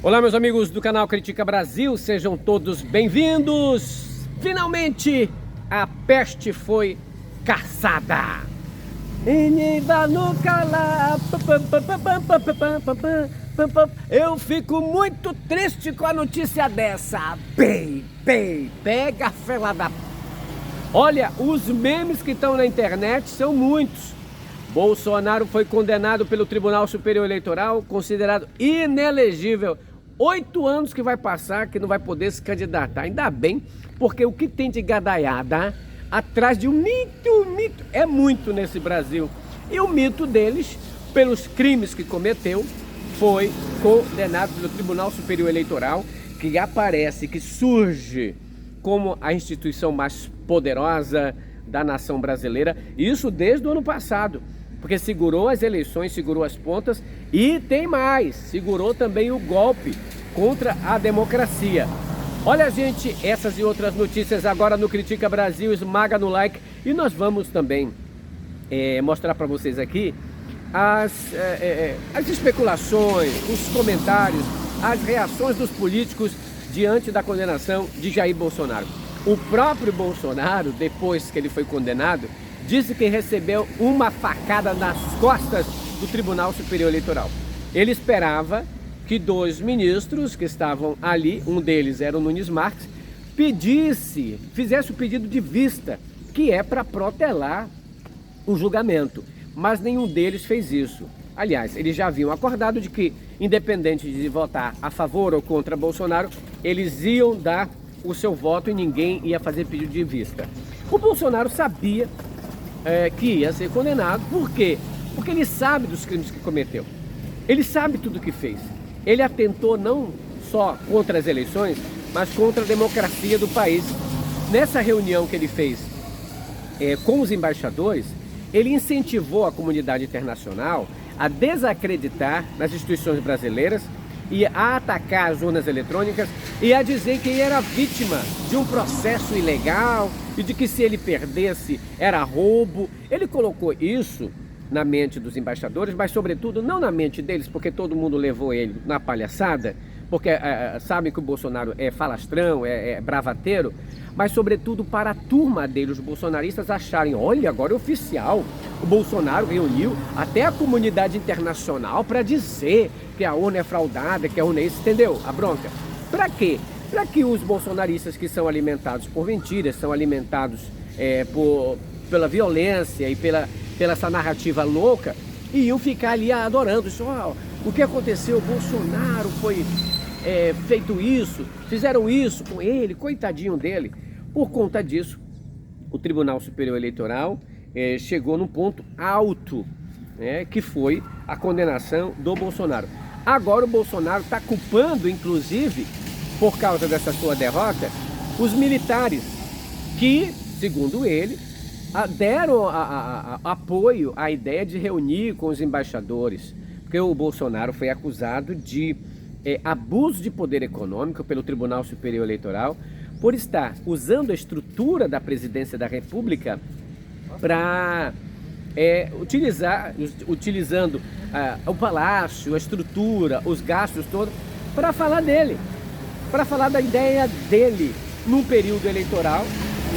Olá, meus amigos do canal Critica Brasil, sejam todos bem-vindos! Finalmente, a peste foi caçada! Eu fico muito triste com a notícia dessa. Pega, fela da... Olha, os memes que estão na internet são muitos. Bolsonaro foi condenado pelo Tribunal Superior Eleitoral, considerado inelegível. 8 anos que vai passar, que não vai poder se candidatar. Ainda bem, porque o que tem de gadaiada atrás de um mito, é muito nesse Brasil. E o mito deles, pelos crimes que cometeu, foi condenado pelo Tribunal Superior Eleitoral, que aparece, que surge como a instituição mais poderosa da nação brasileira. Isso desde o ano passado, porque segurou as eleições, segurou as pontas e tem mais, segurou também o golpe contra a democracia. Olha, gente, essas e outras notícias agora no Critica Brasil, esmaga no like. E nós vamos também mostrar para vocês aqui as especulações, os comentários, as reações dos políticos diante da condenação de Jair Bolsonaro. O próprio Bolsonaro, depois que ele foi condenado, disse que recebeu uma facada nas costas do Tribunal Superior Eleitoral. Ele esperava que 2 ministros que estavam ali, um deles era o Nunes Marques, fizesse o pedido de vista, que é para protelar o julgamento. Mas nenhum deles fez isso. Aliás, eles já haviam acordado de que, independente de votar a favor ou contra Bolsonaro, eles iam dar o seu voto e ninguém ia fazer pedido de vista. O Bolsonaro sabia que ia ser condenado. Por quê? Porque ele sabe dos crimes que cometeu. Ele sabe tudo o que fez. Ele atentou não só contra as eleições, mas contra a democracia do país. Nessa reunião que ele fez com os embaixadores, ele incentivou a comunidade internacional a desacreditar nas instituições brasileiras e a atacar as urnas eletrônicas e a dizer que ele era vítima de um processo ilegal e de que se ele perdesse era roubo. Ele colocou isso na mente dos embaixadores, mas sobretudo não na mente deles, porque todo mundo levou ele na palhaçada, porque sabem que o Bolsonaro é falastrão, é bravateiro, mas sobretudo para a turma dele, os bolsonaristas acharem, olha, agora é oficial, o Bolsonaro reuniu até a comunidade internacional para dizer que a urna é fraudada, que a urna é isso, entendeu? A bronca. Para quê? Para que os bolsonaristas que são alimentados por mentiras, são alimentados pela violência e pela essa narrativa louca, iam ficar ali adorando isso. O que aconteceu? O Bolsonaro foi feito isso, fizeram isso com ele, coitadinho dele. Por conta disso, o Tribunal Superior Eleitoral chegou num ponto alto, que foi a condenação do Bolsonaro. Agora o Bolsonaro está culpando, inclusive, por causa dessa sua derrota, os militares que, segundo ele, deram apoio à ideia de reunir com os embaixadores, porque o Bolsonaro foi acusado de abuso de poder econômico pelo Tribunal Superior Eleitoral por estar usando a estrutura da presidência da República para utilizando o palácio, a estrutura, os gastos todos, para falar dele, para falar da ideia dele num período eleitoral,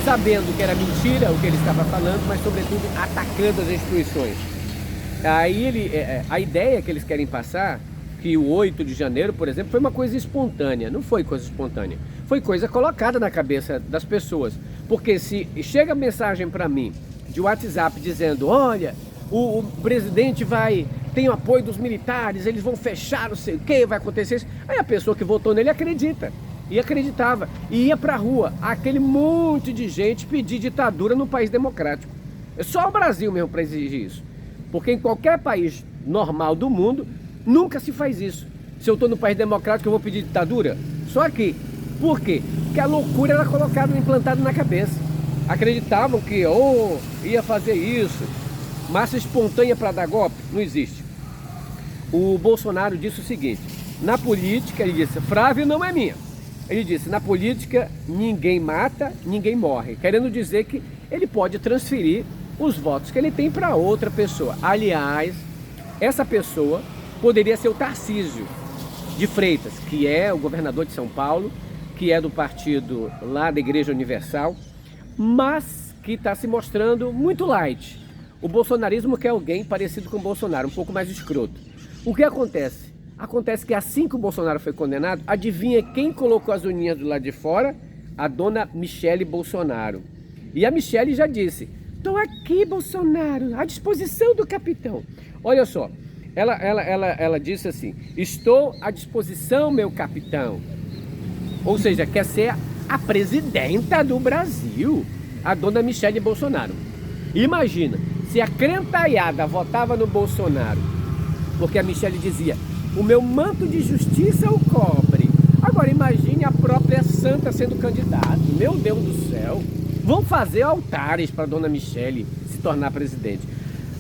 sabendo que era mentira o que ele estava falando, mas sobretudo atacando as instituições. Aí a ideia que eles querem passar, que o 8 de janeiro, por exemplo, foi uma coisa espontânea. Não foi coisa espontânea, foi coisa colocada na cabeça das pessoas. Porque se chega mensagem para mim de WhatsApp dizendo, olha, o presidente tem o apoio dos militares, eles vão fechar não sei o que, vai acontecer isso, aí a pessoa que votou nele acredita. E acreditava, e ia pra rua, aquele monte de gente pedir ditadura no país democrático. É só o Brasil mesmo para exigir isso. Porque em qualquer país normal do mundo, nunca se faz isso. Se eu estou no país democrático, eu vou pedir ditadura? Só aqui. Por quê? Porque a loucura era colocada, implantada na cabeça. Acreditavam que ia fazer isso. Massa espontânea para dar golpe? Não existe. O Bolsonaro disse o seguinte, na política, ele disse, frase não é minha. Ele disse, na política ninguém mata, ninguém morre. Querendo dizer que ele pode transferir os votos que ele tem para outra pessoa. Aliás, essa pessoa poderia ser o Tarcísio. de Freitas, que é o governador de São Paulo, que é do partido lá da Igreja Universal, mas que está se mostrando muito light. O bolsonarismo quer alguém parecido com o Bolsonaro, um pouco mais escroto. O que acontece? Acontece que assim que o Bolsonaro foi condenado, adivinha quem colocou as unhas do lado de fora? A dona Michele Bolsonaro. E a Michele já disse: estou aqui, Bolsonaro, à disposição do capitão. Olha só, ela disse assim: estou à disposição, meu capitão. Ou seja, quer ser a presidenta do Brasil, a dona Michele Bolsonaro. Imagina, se a crentaiada votava no Bolsonaro, porque a Michele dizia: o meu manto de justiça o cobre. Agora imagine a própria santa sendo candidata. Meu Deus do céu. Vão fazer altares para dona Michele se tornar presidente.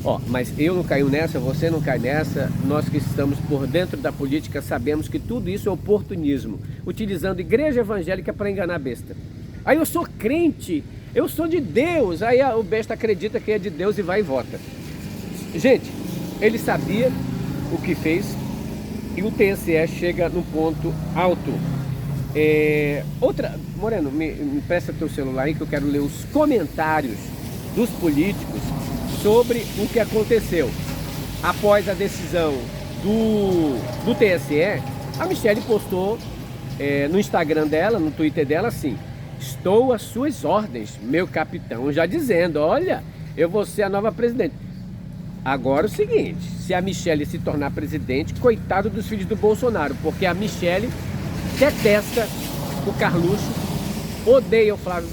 Ó, mas eu não caio nessa, você não cai nessa. Nós que estamos por dentro da política sabemos que tudo isso é oportunismo, utilizando igreja evangélica para enganar a besta. Aí eu sou crente, eu sou de Deus. Aí o besta acredita que é de Deus e vai e vota. Gente, ele sabia o que fez e o TSE chega num ponto alto. Moreno, me presta teu celular aí que eu quero ler os comentários dos políticos sobre o que aconteceu. Após a decisão do TSE, a Michele postou no Instagram dela, no Twitter dela assim: estou às suas ordens, meu capitão, já dizendo, olha, eu vou ser a nova presidente. Agora o seguinte, se a Michele se tornar presidente, coitado dos filhos do Bolsonaro, porque a Michele detesta o Carluxo, odeia o Flávio,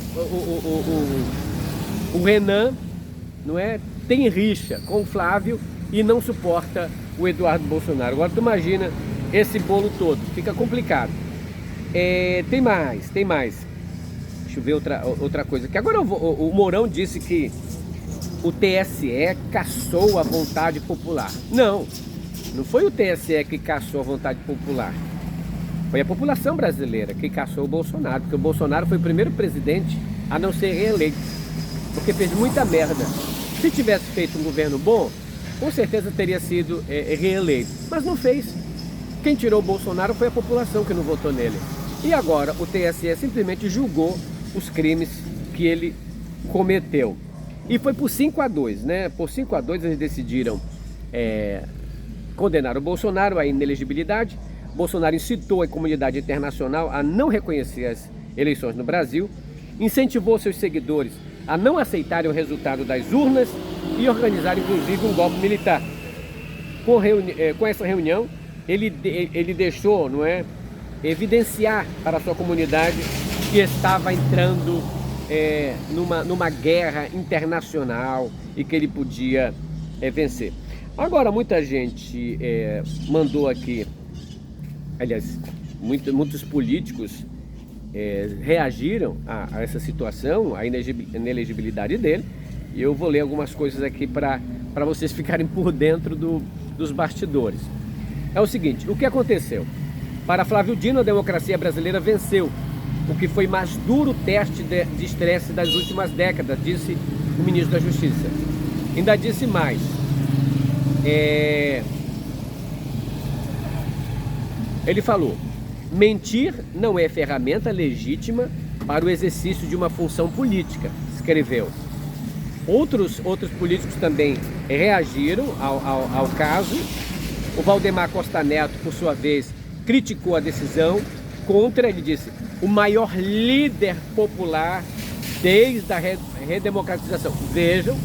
o Renan, não é? Tem rixa com o Flávio e não suporta o Eduardo Bolsonaro. Agora tu imagina esse bolo todo, fica complicado. Tem mais. Deixa eu ver outra coisa. Que agora o Mourão disse que o TSE cassou a vontade popular. Não foi o TSE que cassou a vontade popular. Foi a população brasileira que cassou o Bolsonaro, porque o Bolsonaro foi o primeiro presidente a não ser reeleito, porque fez muita merda. Se tivesse feito um governo bom, com certeza teria sido reeleito, mas não fez. Quem tirou o Bolsonaro foi a população que não votou nele. E agora o TSE simplesmente julgou os crimes que ele cometeu. E foi por 5-2, né? Por 5-2 eles decidiram condenar o Bolsonaro à inelegibilidade. Bolsonaro incitou a comunidade internacional a não reconhecer as eleições no Brasil, incentivou seus seguidores a não aceitarem o resultado das urnas e organizar inclusive um golpe militar. Com essa reunião, ele deixou, não é, evidenciar para a sua comunidade que estava entrando numa guerra internacional e que ele podia vencer. Agora, muita gente mandou aqui, aliás, muitos políticos reagiram a essa situação, a inelegibilidade dele, e eu vou ler algumas coisas aqui para vocês ficarem por dentro dos bastidores. É o seguinte, o que aconteceu? Para Flávio Dino, a democracia brasileira venceu, o que foi mais duro teste de estresse das últimas décadas, disse o ministro da Justiça. Ainda disse mais. Ele falou: mentir não é ferramenta legítima para o exercício de uma função política, escreveu. Outros políticos também reagiram ao caso. O Valdemar Costa Neto, por sua vez, criticou a decisão. Ele disse: o maior líder popular desde a redemocratização. Vejam,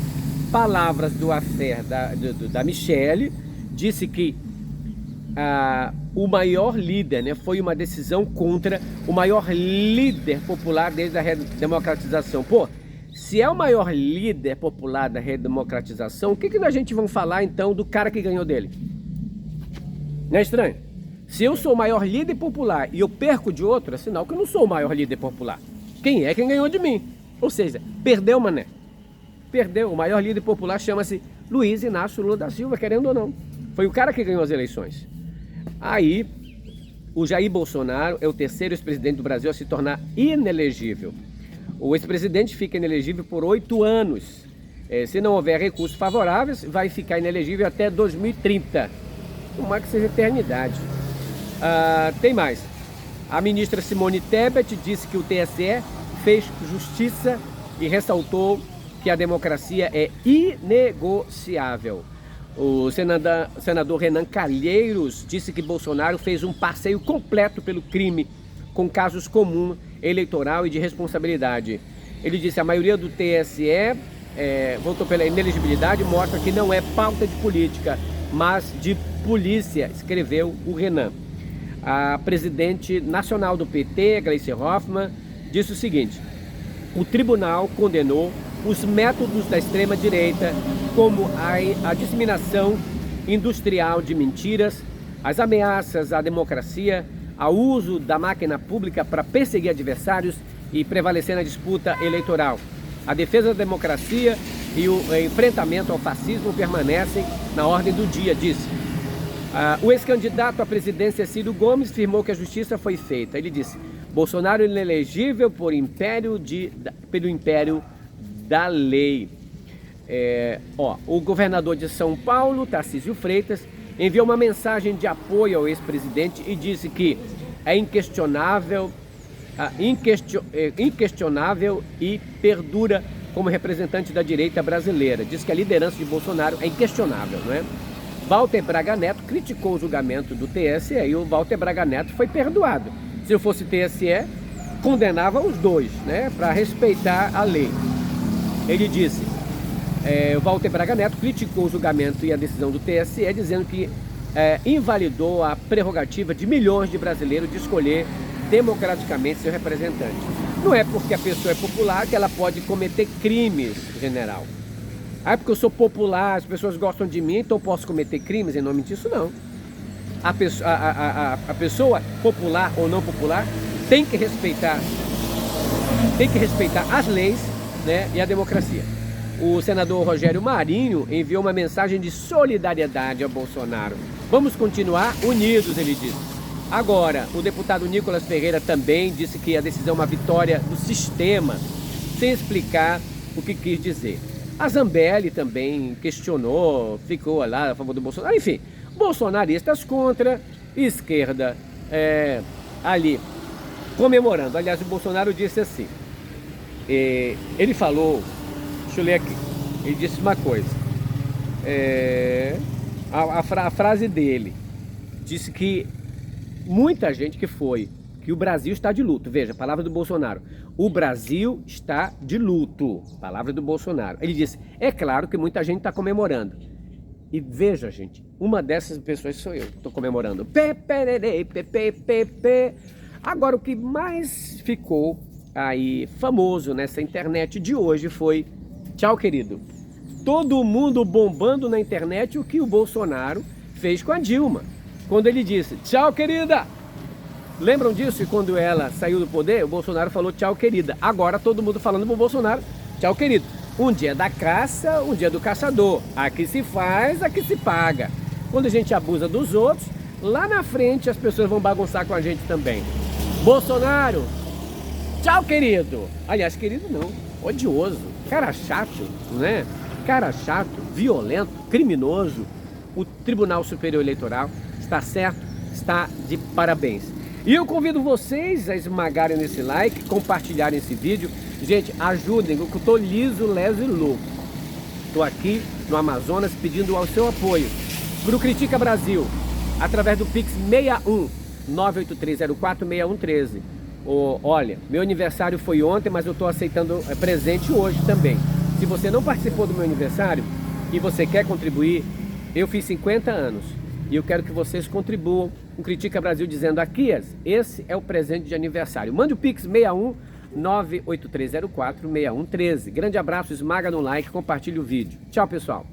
palavras do affair da Michele, disse que o maior líder, né, foi uma decisão contra o maior líder popular desde a redemocratização. Pô, se é o maior líder popular da redemocratização, o que a gente vai falar então do cara que ganhou dele? Não é estranho? Se eu sou o maior líder popular e eu perco de outro, é sinal que eu não sou o maior líder popular. Quem ganhou de mim? Ou seja, perdeu, mané. Perdeu. O maior líder popular chama-se Luiz Inácio Lula da Silva, querendo ou não. Foi o cara que ganhou as eleições. Aí, o Jair Bolsonaro é o terceiro ex-presidente do Brasil a se tornar inelegível. O ex-presidente fica inelegível por 8 anos. Se não houver recursos favoráveis, vai ficar inelegível até 2030. Tomara que seja eternidade. Tem mais. A ministra Simone Tebet disse que o TSE fez justiça e ressaltou que a democracia é inegociável. O senador Renan Calheiros disse que Bolsonaro fez um passeio completo pelo crime, com casos comuns, eleitoral e de responsabilidade. Ele disse que a maioria do TSE votou pela inelegibilidade, mostra que não é pauta de política, mas de polícia, escreveu o Renan. A presidente nacional do PT, Gleice Hoffmann, disse o seguinte: o tribunal condenou os métodos da extrema-direita, como a disseminação industrial de mentiras, as ameaças à democracia, ao uso da máquina pública para perseguir adversários e prevalecer na disputa eleitoral. A defesa da democracia e o enfrentamento ao fascismo permanecem na ordem do dia, disse. O ex-candidato à presidência Ciro Gomes afirmou que a justiça foi feita. Ele disse: Bolsonaro é inelegível pelo império da lei. O governador de São Paulo, Tarcísio Freitas, enviou uma mensagem de apoio ao ex-presidente e disse que é inquestionável e perdura como representante da direita brasileira. Diz que a liderança de Bolsonaro é inquestionável, não é? Walter Braga Neto criticou o julgamento do TSE e o Walter Braga Neto foi perdoado. Se eu fosse TSE, condenava os dois, né, para respeitar a lei. Ele disse, o Walter Braga Neto criticou o julgamento e a decisão do TSE, dizendo que invalidou a prerrogativa de milhões de brasileiros de escolher democraticamente seu representante. Não é porque a pessoa é popular que ela pode cometer crimes, general. Porque eu sou popular, as pessoas gostam de mim, então eu posso cometer crimes em nome disso? Não. A pessoa popular ou não popular tem que respeitar as leis, né, e a democracia. O senador Rogério Marinho enviou uma mensagem de solidariedade a Bolsonaro. Vamos continuar unidos, ele disse. Agora, o deputado Nicolas Ferreira também disse que a decisão é uma vitória do sistema, sem explicar o que quis dizer. A Zambelli também questionou, ficou lá a favor do Bolsonaro. Enfim, bolsonaristas contra, esquerda ali comemorando. Aliás, o Bolsonaro disse assim, ele falou, deixa eu ler aqui, ele disse uma coisa, a frase dele, disse que muita gente que o Brasil está de luto. Veja, palavra do Bolsonaro. O Brasil está de luto. Palavra do Bolsonaro. Ele disse, é claro que muita gente está comemorando. E veja, gente, uma dessas pessoas sou eu. Estou comemorando. Agora, o que mais ficou aí famoso nessa internet de hoje foi tchau, querido. Todo mundo bombando na internet o que o Bolsonaro fez com a Dilma. Quando ele disse, tchau, querida. Lembram disso? E quando ela saiu do poder, o Bolsonaro falou tchau, querida. Agora todo mundo falando pro Bolsonaro, tchau, querido. Um dia da caça, um dia do caçador. Aqui se faz, aqui se paga. Quando a gente abusa dos outros, lá na frente as pessoas vão bagunçar com a gente também. Bolsonaro, tchau, querido. Aliás, querido não, odioso, cara chato, né? Cara chato, violento, criminoso. O Tribunal Superior Eleitoral está certo, está de parabéns. E eu convido vocês a esmagarem nesse like, compartilharem esse vídeo. Gente, ajudem, eu estou liso, leso e louco. Estou aqui no Amazonas pedindo o seu apoio para o Critica Brasil, através do Pix 61 983046113. Olha, meu aniversário foi ontem, mas eu estou aceitando presente hoje também. Se você não participou do meu aniversário e você quer contribuir, eu fiz 50 anos. E eu quero que vocês contribuam com Critica Brasil dizendo aqui, esse é o presente de aniversário. Mande o Pix 61 983046113. Grande abraço, esmaga no like, compartilhe o vídeo. Tchau, pessoal.